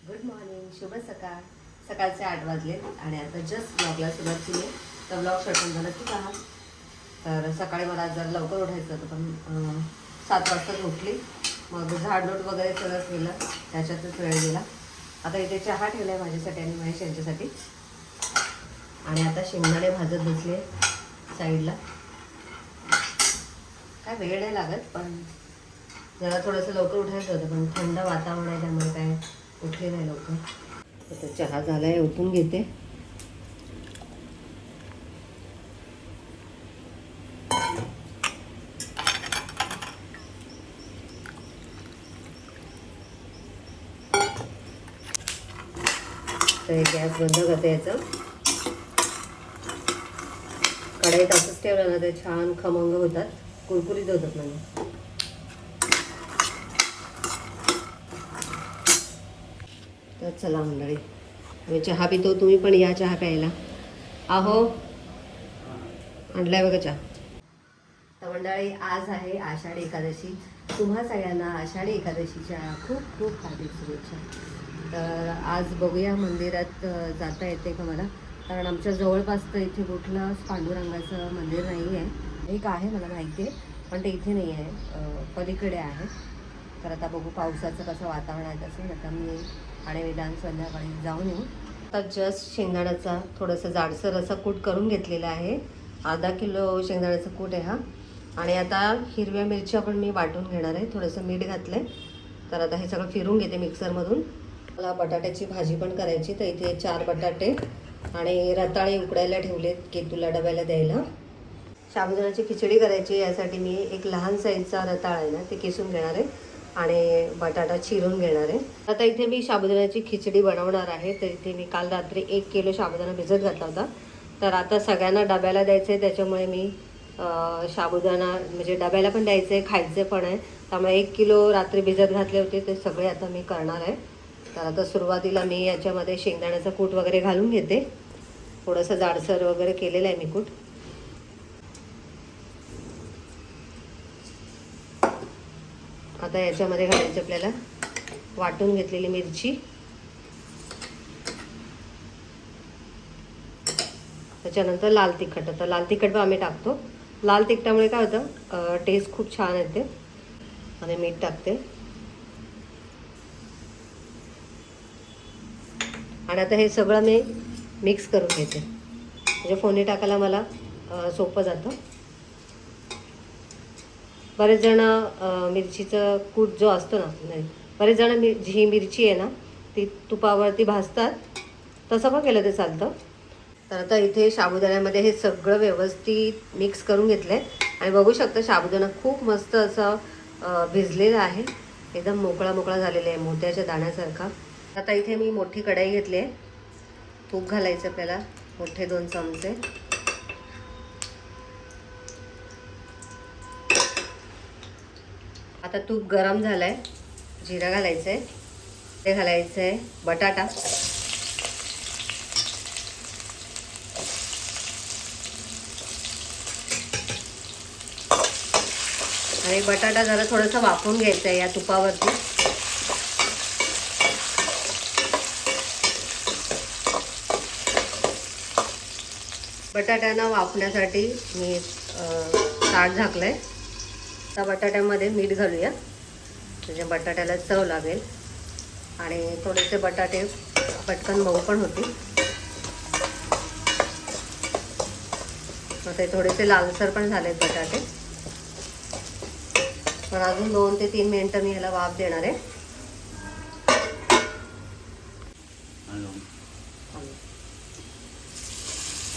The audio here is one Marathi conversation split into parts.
गुड मॉर्निंग, शुभ सकाळ. सकाळचे 8 वाजले आणि आता जस्ट ब्लॉगला सुरुवात केली. तर ब्लॉग शॉर्ट नक्की पहा. तर सकाळी मला जर लवकर उठायचं होतं पण 7 वाजताच उठली. मग झाडलोट वगैरे सगळंच गेलं, त्याच्यातच वेळ गेला. आता इथे चहा ठेवला आहे माझ्यासाठी आणि महेश यांच्यासाठी. आणि आता शेंगदाणे भाजत बसले साईडला. काय वेळ नाही लागत, पण जरा थोडंसं लवकर उठायचं होतं पण थंड वातावरण आहे त्यामुळे काय उठले नाही लवकर. आता चहा झाला आहे, उठून घेते. तर गॅस बंद करते. याचं कढईत असंच ठेवलं ना ते छान खमंग होतात, कुरकुरीत होतात. म्हणजे तर चला मंडळी, मी चहा पितो, तुम्ही पण या चहा प्यायला. आहो आणलाय बघा चहा. तर मंडळी, आज आहे आषाढी एकादशी. तुम्हा सगळ्यांना आषाढी एकादशीच्या खूप खूप हार्दिक शुभेच्छा. तर आज बघूया मंदिरात जाता येते का मला, कारण आमच्या जवळपास तर इथे कुठलं पांडुरंगाचं मंदिर नाही आहे. एक आहे मला माहिती आहे, पण ते इथे नाही आहे, पलीकडे आहे. तर आता बघू पावसाचं कसं वातावरण आहे तसं. आता मी आणि वेदांत संध्याकाळी जाऊन येऊ. आता जस्ट शेंगदाण्याचा थोडंसं जाडसर असा कूट करून घेतलेला आहे. अर्धा किलो शेंगदाण्याचा कूट आहे हा. आणि आता हिरव्या मिरच्या पण मी वाटून घेणार आहे. थोडंसं मीठ घातलं आहे. तर आता हे सगळं फिरून घेते मिक्सरमधून. मला बटाट्याची भाजी पण करायची. तर इथे 4 बटाटे आणि रताळे उकडायला ठेवलेत की तुला डब्याला द्यायला. साबुदाण्याची खिचडी करायची, यासाठी मी एक लहान साईजचा रताळा आहे ना ते किसून घेणार आहे आणि बटाटा चिरून घेणार आहे. आता इथे मी साबुदाण्याची खिचडी बनवणार आहे. तर इथे मी काल रात्री 1 किलो साबुदाणा भिजत घातला होता. तर आता सगळ्यांना डब्याला द्यायचं आहे, त्याच्यामुळे मी साबुदाणा म्हणजे डब्याला पण द्यायचं आहे, खायचं पण आहे. त्यामुळे 1 किलो रात्री भिजत घातले होते, ते सगळे आता मी करणार आहे. तर आता सुरुवातीला मी याच्यामध्ये शेंगदाण्याचा कूट वगैरे घालून घेते. थोडंसं जाडसर वगैरे केलेलं आहे मी कूट. आता याच्यामध्ये घालायची आपल्याला वाटून घेतलेली मिरची. त्याच्यानंतर लाल तिखट. आता लाल तिखट पण आम्ही टाकतो. लाल तिखटामुळे काय होतं, टेस्ट खूप छान येते. आणि मीठ टाकते. आणि आता हे सगळं मी मिक्स करून घेते, म्हणजे फोडणी टाकायला मला सोपं जातं. बरेच जण मिरचीचं कूट जो असतो ना, नाही बरेच जण जी मिरची आहे ना ती तुपावरती भाजतात, तसं पण केलं ते चालतं. तर आता इथे साबुदाण्यामध्ये हे सगळं व्यवस्थित मिक्स करून घेतलं आहे. आणि बघू शकता साबुदाणा खूप मस्त असं भिजलेला आहे, एकदम मोकळा मोकळा झालेला आहे, मोत्याच्या दाण्यासारखा. आता इथे मी मोठी कढई घेतली आहे. तूप घालायचं आपल्याला, मोठे 2 चमचे. आता तूप गरम झालं आहे, जिरा घालायचं आहे. ते घालायचं आहे बटाटा. आणि बटाटा जरा थोडंसं वाफवून घ्यायचं आहे या तुपावरती. बटाट्यांना वाफण्यासाठी मी ताट झाकलं आहे. आता बटाट्यामध्ये मीठ घालूया, म्हणजे बटाट्याला चव लागेल आणि थोडेसे बटाटे पटकन मऊ पण होतील. ते थोडेसे लालसर पण झालेत बटाटे, पण अजून 2 ते 3 मिनिटं मी ह्याला वाफ देणार आहे.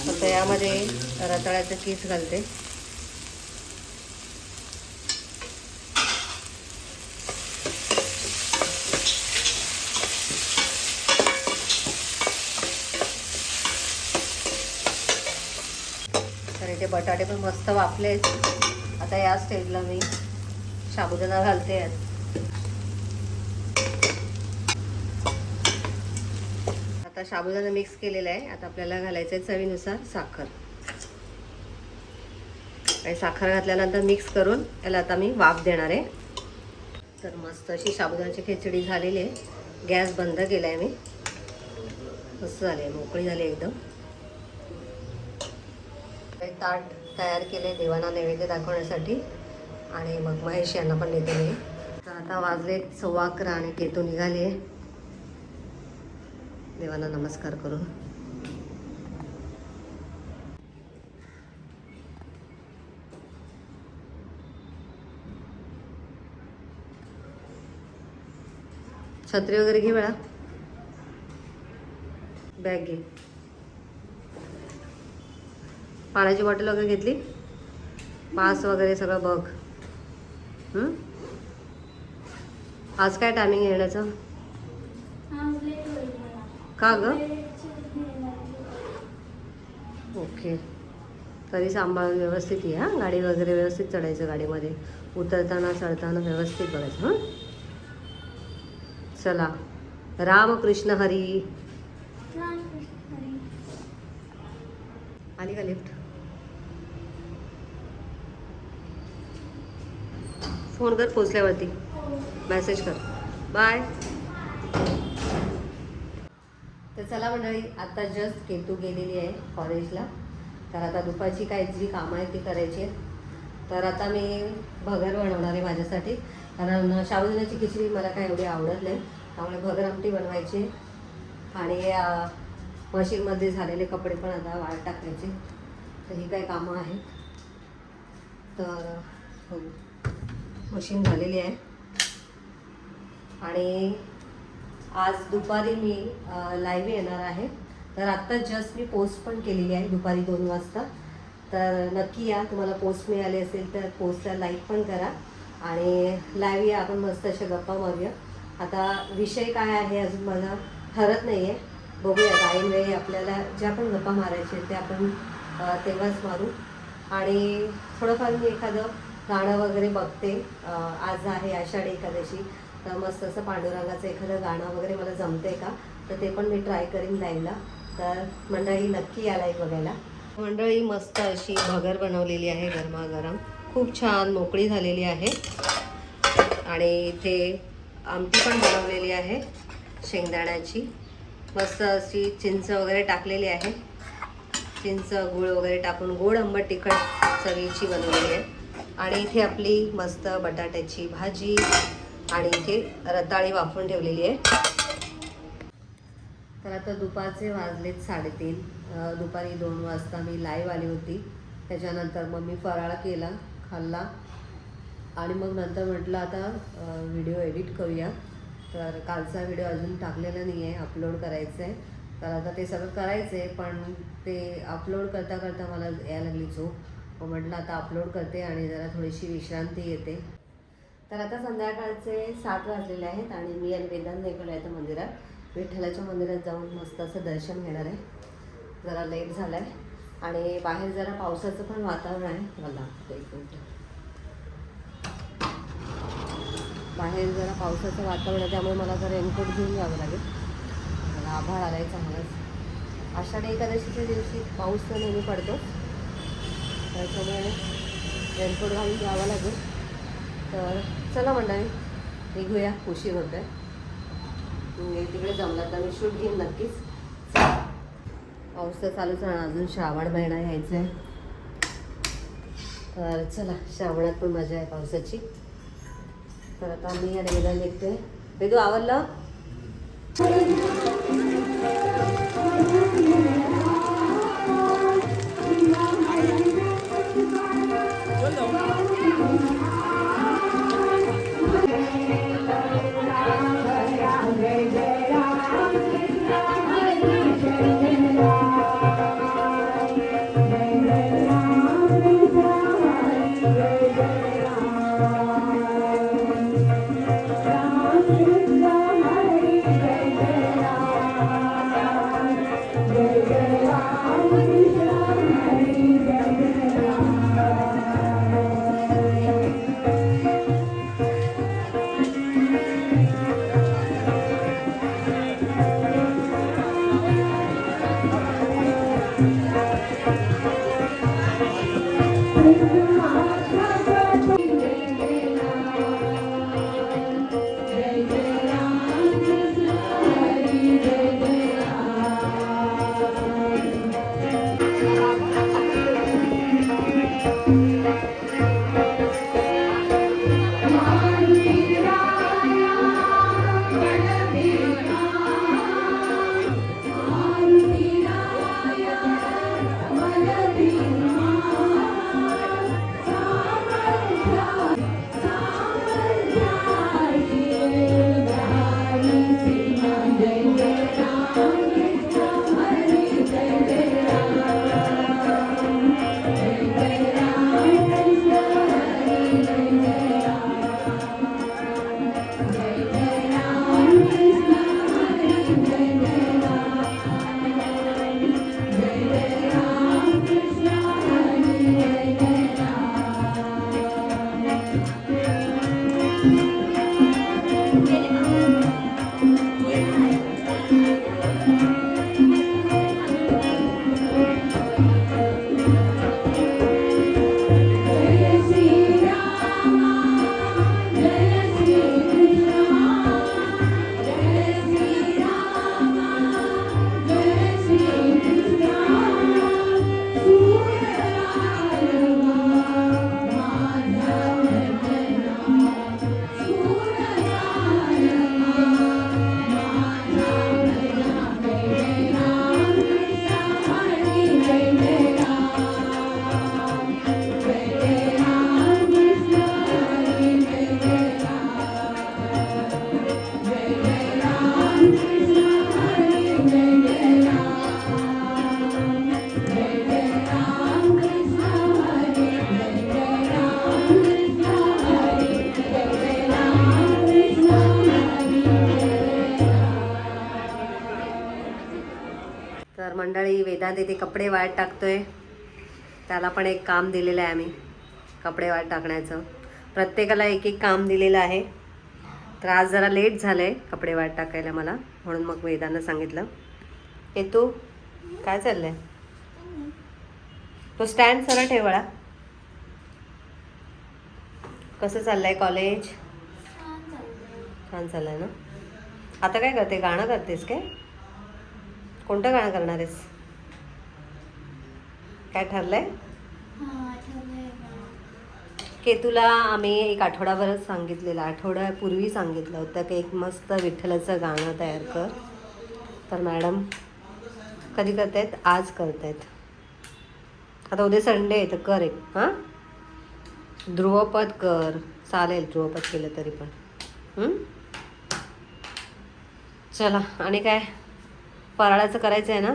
आता यामध्ये रताळ्याचं कीस घालते. तर इथे बटाटे पण मस्त वाफले. आता या स्टेजला मी साबुदाणा घालते. आता साबुदाणा मिक्स केलेला आहे. आता आपल्याला घालायचं आहे चवीनुसार साखर. आणि साखर घातल्यानंतर मिक्स करून याला आता मी वाफ देणार आहे. तर मस्त अशी साबुदाण्याची खिचडी झालेली आहे. गॅस बंद केला आहे मी. मस्त झाले, मोकळी झाली एकदम. ताट तयार केले देवांना नैवेद्य दाखवण्यासाठी आणि मग महेश यांना पण देते मी. तर आता वाजले 11:15 आणि केतू निघाले देवांना नमस्कार करून. छत्री वगैरे घे वेळा, बॅग घे. पाण्याची बॉटल वगैरे घेतली, पास वगैरे सगळं बघ. आज काय टायमिंग येण्याचं? का ग? ओके, तरी सांभाळून व्यवस्थित ये. हां, गाडी वगैरे व्यवस्थित चढायचं, गाडीमध्ये उतरताना चढताना व्यवस्थित बघायचं. हां, चला. रामकृष्ण हरी. आली का लिफ्ट? फोन कर पोचल्यावरती, मेसेज कर. बाय. तर चला मंडळी, आता जस्ट केतू गेलेली आहे कॉलेजला. तर आता दुपारची काय जी कामं आहेत ती करायची आहेत. तर आता मी भगर बनवणार आहे माझ्यासाठी, कारण साबुदाण्याची खिचडी मला काय एवढी आवडत नाही, त्यामुळे भगर आमटी बनवायची. आणि मशीनमध्ये झालेले कपडे पण आता वाळत टाकायचे. तर ही काय कामं आहेत. तर मशीन झालेली आहे. आणि आज दुपारी मी लाईव्ह येणार आहे. तर आत्ता जस्ट मी पोस्ट पण केलेली आहे दुपारी 2 वाजता. तर नक्की या, तुम्हाला पोस्ट मिळाली असेल तर पोस्टला लाईक पण करा आणि लाईव्ह या, आपण मस्त अशा गप्पा मारूया. आता विषय काय आहे अजून मला ठरत नाही आहे, बघूया. ऐनवेळी आपल्याला ज्या पण गप्पा मारायचे ते आपण तेव्हाच मारू. आणि थोडंफार मी एखादं गाणं वगैरे बघते. आज आहे आषाढी एकादशी, तर मस्त असं पांडुरंगाचं एखादं गाणं वगैरे मला जमते का, तर ते पण मी ट्राय करीन लाईव्हला. तर मंडळी नक्की या लाईव्ह बघायला. मंडळी मस्त अशी भगर बनवलेली आहे गरमागरम, खूप छान मोकळी झालेली आहे. आणि इथे आमटी पण बनवलेली आहे शेंगदाण्याची, मस्त अशी चिंच वगैरे टाकलेली आहे. चिंच गूळ वगैरे टाकून गोड आंबट तिखट चवीची बनवलेली आहे. आणि इथे आपली मस्त बटाट्याची भाजी आणि इथे रताळी वाफवून ठेवलेली आहे. तर आता दुपारचे वाजलेत 3:30. दुपारी 2 वाजता मी लाईव्ह आली होती. त्याच्यानंतर मग मी फराळ केला, खाल्ला आणि मग नंतर म्हटलं आता व्हिडिओ एडिट करूया. तर कालचा व्हिडिओ अजून टाकलेला नाही आहे, अपलोड करायचं आहे. तर आता ते सगळं करायचं आहे, पण ते अपलोड करता करता मला यायला लागली झोप. मग म्हटलं आता अपलोड करते आणि जरा थोडीशी विश्रांती येते. तर आता संध्याकाळचे 7 वाजलेले आहेत आणि मी आणि वेदांत निघालो आहे मंदिरात. विठ्ठलाच्या मंदिरात जाऊन मस्त असं दर्शन घेणार आहे. जरा लेट झालं आहे आणि बाहेर जरा पावसाचं पण वातावरण आहे. मला एक मिनिट, बाहेर जरा पावसाचं वातावरण आहे, त्यामुळे मला जरा रेनकोट घेऊन जावं लागेल. मला आभाळ आला आहे चांगलाच. आषाढी एकादशीच्या दिवशी पाऊस तर नेहमी पडतो, त्याच्यामुळे रेनकोट घालून जावं लागेल. तर चला मंडळी निघूया, उशीर होत आहे. तिकडे जमलं तर मी शूट घेईन नक्कीच. पाऊस तर चालूच राहणार, अजून श्रावण महिना यायचा आहे. तर चला, श्रावणात पण मजा आहे पावसाची. तर आता मी या वेदा निघते. वेदू आवडलं? तर मंडळी, वेदांत इथे कपडे वाळत टाकतोय. त्याला पण एक काम दिलेलं आहे आम्ही, कपडे वाळत टाकण्याचं. प्रत्येकाला एक एक काम दिलेलं आहे. तर आज जरा लेट झालं आहे कपडे वाळत टाकायला मला, म्हणून मग वेदांना सांगितलं. हे तू काय चाललं आहे? तो स्टँड सरळ ठेवळा. कसं चाललं आहे कॉलेज? छान चाललं आहे ना. आता काय करते? गाणं करतेस काय? कोणतं गाणं करणार आहेस? काय ठरलंय? केतूला आम्ही एक आठवडाभरच सांगितलेलं, आठवड्यापूर्वी सांगितलं होतं की एक मस्त विठ्ठलाचं गाणं तयार कर. तर मॅडम कधी करतायत? आज करतायत. आता उद्या संडे आहे तर कर एक. हां, ध्रुवपद कर. चालेल ध्रुवपद केलं तरी पण. चला, आणि काय फराळाचं करायचं आहे ना?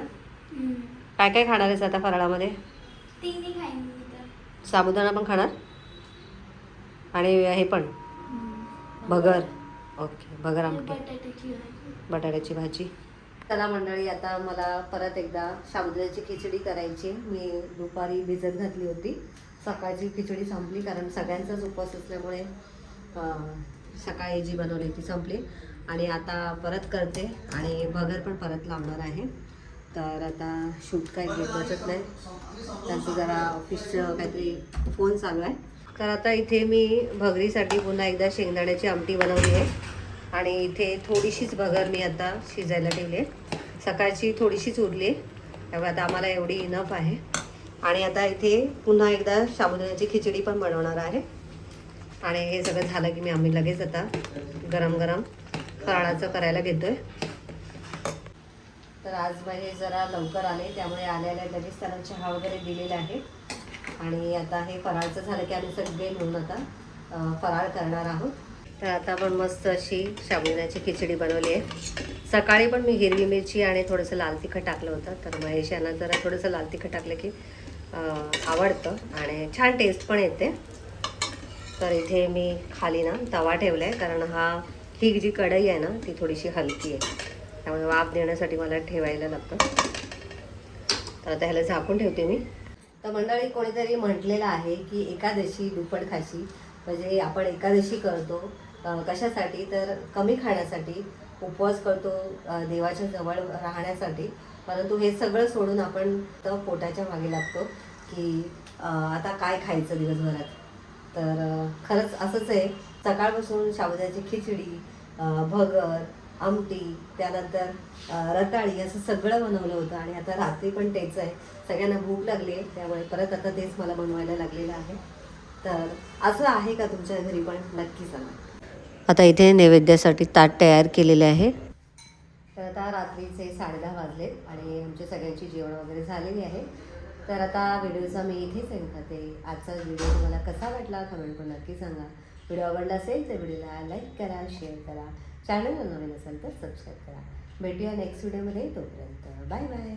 काय काय खाणार आहेस आता फराळामध्ये? साबुदाणा पण खाणार आणि हे पण भगर. ओके, भगर आमटी, बटाट्याची भाजी. चला मंडळी, आता मला परत एकदा साबुदाण्याची खिचडी करायची. मी दुपारी भिजत घातली होती, सकाळची खिचडी संपली कारण सगळ्यांचाच उपवास असल्यामुळे सकाळी जी बनवली ती संपली. आणि आता परत करते आणि भगर पण परत लावणार आहे. तर आता शूट काय घेत बसत नाही, त्यांचं जरा ऑफिसचं काहीतरी फोन चालू आहे. तर आता इथे मी भगरीसाठी पुन्हा एकदा शेंगदाण्याची आमटी बनवली आहे. आणि इथे थोडीशीच भगर मी आता शिजायला ठेवली आहे. सकाळची थोडीशीच उरली आहे, त्यामुळे आता आम्हाला एवढी इनफ आहे. आणि आता इथे पुन्हा एकदा साबुदाण्याची खिचडी पण बनवणार आहे. आणि हे सगळं झालं की आम्ही लगेच आता गरम गरम फराळाचं करायला घेतोय. तर आज हे जरा लवकर आले, त्यामुळे आल्या लगेच त्याला चहा वगैरे दिलेला आहे. आणि आता हे फराळाचं झालं की आम्ही सगळे मिळून आता फराळ करणार आहोत. तर आता पण मस्त अशी साबुदाण्याची खिचडी बनवली आहे. सकाळी पण मी हिरवी मिरची आणि थोडंसं लाल तिखट टाकलं होतं. तर महेश यांना जरा थोडंसं लाल तिखट टाकलं की आवडतं आणि छान टेस्ट पण येते. तर इथे मी खाली ना तवा ठेवला आहे, कारण ही जी कढई आहे ना ती थोडीशी हलकी आहे, त्यामुळे वाफ देण्यासाठी मला ठेवायला लागतं. तर आता ह्याला झाकून ठेवते मी. तर मंडळी, कोणीतरी म्हटलेलं आहे की एकादशी दुप्पट खाशी, म्हणजे आपण एकादशी करतो कशासाठी? तर कमी खाण्यासाठी, उपवास करतो देवाच्या जवळ राहण्यासाठी. परंतु हे सगळं सोडून आपण तर पोटाच्या मागे लागतो की आता काय खायचं दिवसभरात. तर खरंच असंच आहे. सकाळपासून साबुदाण्याची खिचडी, भगर, आमटी, त्यानंतर रताळी असं सगळं बनवलं होतं. आणि आता रात्री पण तेच आहे. सगळ्यांना भूक लागली आहे, त्यामुळे परत आता तेच मला बनवायला लागलेलं आहे. तर असं आहे का तुमच्या घरी पण? नक्की सांगा. आता इथे नैवेद्यासाठी ताट तयार केलेले आहे. तर आता रात्रीचे 10:30 वाजलेत आणि आमच्या सगळ्यांची जेवण वगैरे झालेली आहे. तर आता व्हिडिओचा मी इथेच एंड करते. आजचा व्हिडिओ तुम्हाला कसा वाटला कमेंट करून नक्की सांगा. व्हिडिओ आवडला असेल तर व्हिडिओला लाईक करा, शेअर करा, चॅनलला नवीन असेल तर सबस्क्राईब करा. भेटूया नेक्स्ट व्हिडिओमध्ये. तोपर्यंत बाय बाय.